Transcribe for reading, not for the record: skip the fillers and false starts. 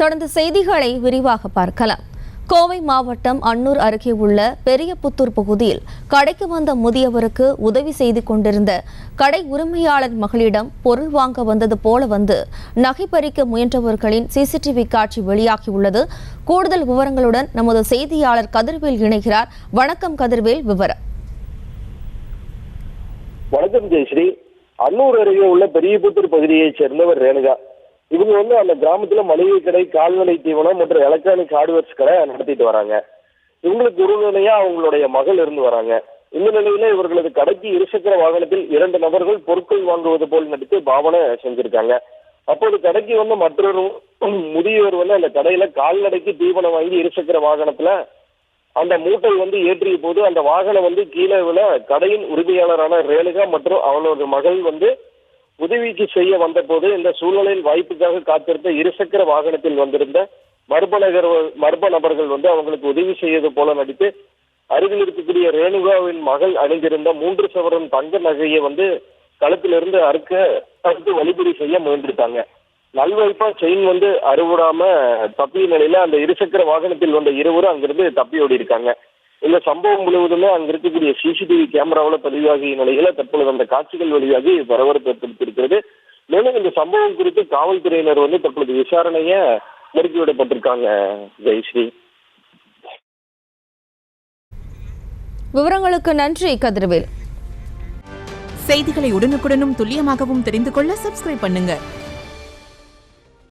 தொடர்ந்து செய்திகளை விரிவாக பார்க்கலாம். கோவை மாவட்டம் அன்னூர் அருகே உள்ள பெரியபுத்தூர் பகுதியில் கடைக்கு வந்த முதியவருக்கு உதவி செய்து கொண்டிருந்த கடை உரிமையாளர் மகளிடம் பொருள் வாங்க வந்தது போல வந்து நகை பறிக்க முயன்றவர்களின் சிசிடிவி காட்சி வெளியாகியுள்ளது. கூடுதல் விவரங்களுடன் நமது செய்தியாளர் கதிர்வேல் இணைகிறார். வணக்கம் கதிர்வேல், விவரம். வணக்கம் ஜெயஸ்ரீ. அன்னூர் அருகே உள்ள பெரியபுத்தூர் பகுதியைச் சேர்ந்தவர் ரேணுகா. இவங்க அந்த கிராமத்துல மளிகை கடை, கால்நடை தீவனம் மற்றும் எலக்ட்ரானிக் ஹார்ட்வேர்ஸ் கடை நடத்திட்டு வராங்க. இவங்களுக்கு உறுதுணையா அவங்களுடைய மகள் இருந்து வராங்க. இந்த நிலையில இவர்களது கடைக்கு இருசக்கர வாகனத்தில் 2 நபர்கள் பொருட்கள் வாங்குவது போல் நடித்து பாவனை செஞ்சிருக்காங்க. அப்போது கடைக்கு மற்றொரு முதியவர் அந்த கடையில கால்நடைக்கு தீவனம் வாங்கி இருசக்கர வாகனத்துல அந்த மூட்டை ஏற்றிய போது அந்த வாகனம் கீழே விழ கடையின் உரிமையாளரான ரேணுகா மற்றும் அவனோட மகள் உதவிக்கு செய்ய வந்த போது இந்த சூழ்நிலையில் வாய்ப்புக்காக காத்திருந்த இருசக்கர வாகனத்தில் வந்திருந்த மர்ம நபர்கள் அவங்களுக்கு உதவி செய்வது போல நடித்து அருகில் இருக்கக்கூடிய ரேணுகாவின் மகள் அணிந்திருந்த 3 சவரன் தங்க நகையை களத்திலிருந்து அறுத்து வழிபறி செய்ய முயன்றிருக்காங்க. நல்வாய்ப்பா செயின் அறுவிடாம தப்பிய நிலையில அந்த இருசக்கர வாகனத்தில் வந்த இருவரும் அங்கிருந்து தப்பி ஓடி இருக்காங்க. இந்த சம்பவம் முழுவதுமே அங்க இருக்கக்கூடிய சிசிடிவி கேமராவில் பதிவாகிய நிலையில தற்பொழுது அந்த காட்சிகள் வெளியாகி பரபரப்பு ஏற்படுத்தியிருக்கிறது. மேலும் இந்த சம்பவம் குறித்து காவல்துறையினர் தற்பொழுது விசாரணைய முடுக்கிவிடப்பட்டிருக்காங்க. ஜெயஸ்ரீ, விவரங்களுக்கு நன்றி கதிர்வேல். செய்திகளை உடனுக்குடனும் துல்லியமாகவும் தெரிந்து கொள்ள சப்ஸ்கிரைப் பண்ணுங்க.